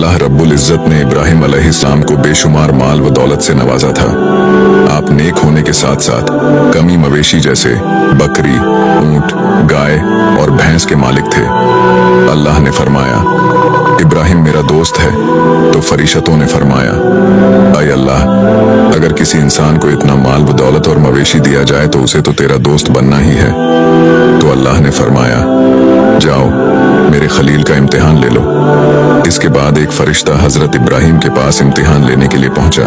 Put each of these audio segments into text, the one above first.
अल्लाह रब्बुल इज्जत ने इब्राहिम अलैहिस्सलाम को बेशुमार माल व दौलत से नवाजा था। आप नेक होने के साथ साथ कमी मवेशी जैसे बकरी, ऊंट, गाय और भैंस के मालिक थे। अल्लाह ने फरमाया, इब्राहिम मेरा दोस्त है। तो फरिश्तों ने फरमाया, ऐ अल्लाह, अगर किसी इंसान को इतना माल व दौलत और मवेशी दिया जाए तो उसे तो तेरा दोस्त बनना ही है। तो अल्लाह ने फरमाया, जाओ मेरे खलील का इम्तिहान ले लो। इसके बाद एक फरिश्ता हजरत इब्राहिम के पास इम्तिहान लेने के लिए पहुंचा।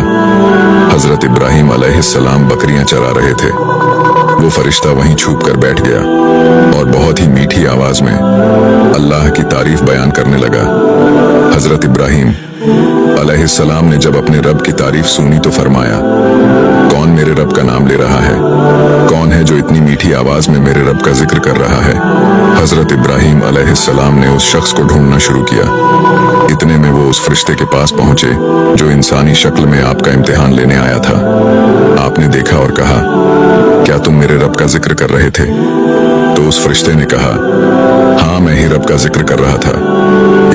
हजरत इब्राहिम अलैहिस्सलाम बकरियां चरा रहे थे। वो फरिश्ता वहीं छुप कर बैठ गया और बहुत ही मीठी आवाज में अल्लाह की तारीफ बयान करने लगा। हजरत इब्राहिम अलैहिस्सलाम ने जब अपने रब की तारीफ सुनी तो फरमाया, कौन मेरे रब का नाम ले रहा है? कौन है जो इतनी मीठी आवाज में मेरे रब का जिक्र कर रहा है? हजरत इब्राहिम अलैहिस्सलाम ने उस शख्स को ढूंढना शुरू किया। इतने में वो उस फरिश्ते के पास पहुंचे जो इंसानी शक्ल में आपका इम्तिहान लेने आया था। आपने देखा और कहा, क्या तुम मेरे रब का जिक्र कर रहे थे? तो उस फरिश्ते ने कहा, हाँ मैं ही रब का जिक्र कर रहा था।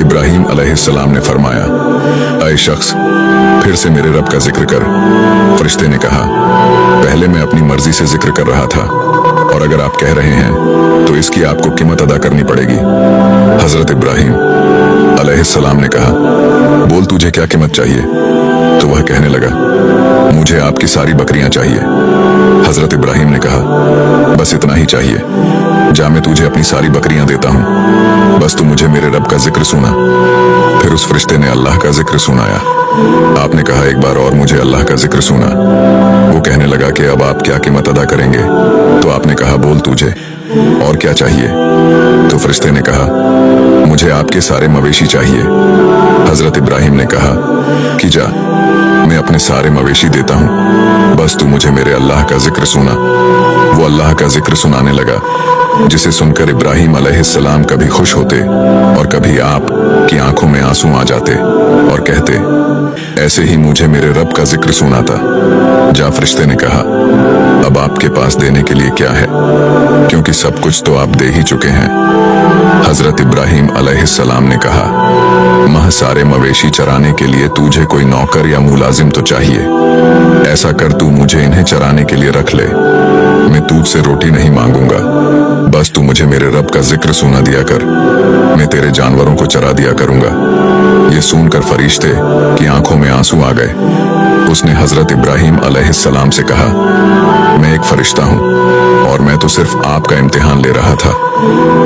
इब्राहिम अलैहिस्सलाम ने फरमाया, ऐ शख्स, फिर से मेरे रब का जिक्र कर। फरिश्ते ने कहा, पहले मैं अपनी मर्जी से जिक्र कर रहा था और अगर आप कह रहे हैं तो इसकी आपको कीमत अदा करनी पड़ेगी। हजरत इब्राहिम अलैहिस्सलाम ने कहा, बोल तुझे क्या कीमत चाहिए? तो वह कहने लगा, मुझे आपकी सारी बकरियां चाहिए। हजरत इब्राहिम ने कहा, बस इतना ही चाहिए, जा मैं तुझे अपनी सारी बकरियां देता हूं, बस तू मुझे मेरे रब का जिक्र सुना। फिर उस फरिश्ते ने अल्लाह का जिक्र सुनाया। आपने कहा, एक बार और मुझे अल्लाह का जिक्र सुना। वो कहने लगा कि अब आप क्या कीमत अदा करेंगे? तो आपने कहा, बोल तुझे और क्या चाहिए? तो फरिश्ते ने कहा, मुझे आपके सारे मवेशी चाहिए। हजरत इब्राहिम ने कहा कि जा मैं अपने सारे मवेशी देता हूं, बस तू मुझे मेरे अल्लाह का जिक्र सुना। वो अल्लाह का जिक्र सुनाने लगा, जिसे सुनकर इब्राहिम अलैहिस्सलाम कभी खुश होते और कभी आप की आंखों में आंसू आ जाते और कहते, ऐसे ही मुझे मेरे रब का जिक्र सुनाता। जा फरिश्ते ने कहा, अब आपके पास देने के लिए क्या है, क्योंकि सब कुछ तो आप दे ही चुके हैं। हजरत इब्राहिम अलैहिस्सलाम ने कहा, मह सारे मवेशी चराने के लिए तुझे कोई नौकर या मुलाजिम तो चाहिए। ऐसा कर, तू मुझे इन्हें चराने के लिए रख ले। मैं तुझसे रोटी नहीं मांगूंगा, बस तू मुझे मेरे रब का जिक्र सुना दिया कर, मैं तेरे जानवरों को चरा दिया करूंगा। ये सुनकर फरिश्ते की आंखों में आंसू आ गए। उसने हजरत इब्राहिम अलैहिस्सलाम से कहा, मैं एक फरिश्ता हूं और मैं तो सिर्फ आपका इम्तिहान ले रहा था।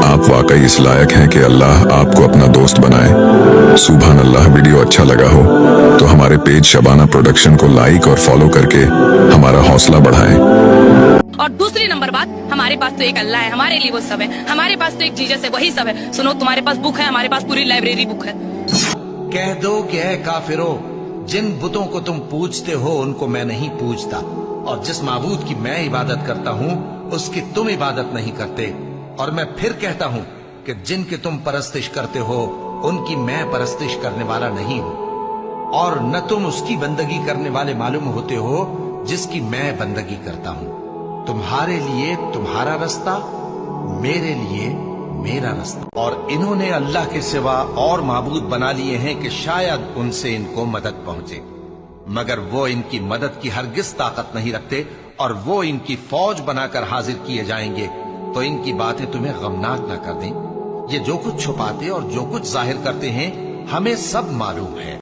आप वाकई इस लायक हैं कि अल्लाह आपको अपना दोस्त बनाए। सुभान अल्लाह। वीडियो अच्छा लगा हो तो हमारे पेज शबाना प्रोडक्शन को लाइक और फॉलो करके हमारा हौसला बढ़ाएं। और दूसरी नंबर बात, हमारे पास तो एक अल्लाह है, हमारे लिए वो सब है। हमारे पास तो एक जीसस है, वही सब है। सुनो, तुम्हारे पास बुक है, हमारे पास पूरी लाइब्रेरी बुक है। कह दो कि है काफिरो, जिन बुतों को तुम पूजते हो उनको मैं नहीं पूजता, और जिस माबूद की मैं इबादत करता हूँ उसकी तुम इबादत नहीं करते। और मैं फिर कहता हूँ कि जिनकी तुम परस्तिश करते हो उनकी मैं परस्तिश करने वाला नहीं हूँ, और न तुम उसकी बंदगी करने वाले मालूम होते हो जिसकी मैं बंदगी करता हूँ। तुम्हारे लिए तुम्हारा रास्ता, मेरे लिए मेरा रास्ता। और इन्होंने अल्लाह के सिवा और माबूद बना लिए हैं कि शायद उनसे इनको मदद पहुंचे, मगर वो इनकी मदद की हरगिज ताकत नहीं रखते, और वो इनकी फौज बनाकर हाजिर किए जाएंगे। तो इनकी बातें तुम्हें गमनाक न कर दें। ये जो कुछ छुपाते और जो कुछ जाहिर करते हैं हमें सब मालूम है।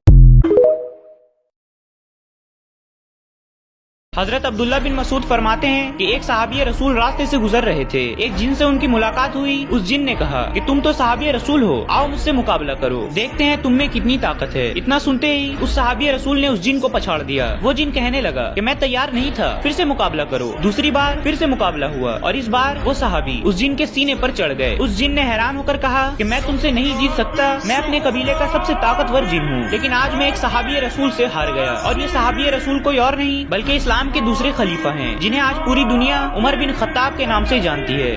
हजरत अब्दुल्ला बिन मसूद फरमाते हैं कि एक सहाबी रसूल रास्ते से गुजर रहे थे। एक जिन से उनकी मुलाकात हुई। उस जिन ने कहा कि तुम तो सहाबी रसूल हो, आओ मुझसे मुकाबला करो, देखते हैं तुम में कितनी ताकत है। इतना सुनते ही उस सहाबी रसूल ने उस जिन को पछाड़ दिया। वो जिन कहने लगा कि मैं तैयार नहीं था, फिर से मुकाबला करो। दूसरी बार फिर से मुकाबला हुआ और इस बार वो सहाबी उस जिन के सीने पर चढ़ गए। उस जिन ने हैरान होकर कहा कि मैं तुमसे नहीं जीत सकता, मैं अपने कबीले का सबसे ताकतवर जिन हूँ, लेकिन आज मैं एक सहाबी रसूल से हार गया। और ये सहाबी रसूल कोई और नहीं बल्कि इस्लाम के दूसरे खलीफा हैं, जिन्हें आज पूरी दुनिया उमर बिन खत्ताब के नाम से जानती है।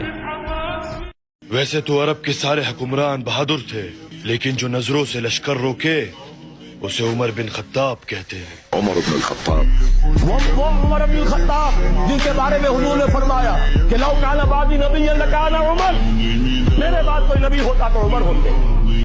वैसे तो अरब के सारे हुक्मरान बहादुर थे, लेकिन जो नजरों से लश्कर रोके उसे उमर बिन खत्ताब कहते हैं। उमर बिन खत्ताब, वो उमर बिन खत्ताब जिनके बारे में हुजूर ने फरमाया कि लौ काना बादी नबी लकाना उमर, मेरे बाद कोई नबी होता तो उमर होते।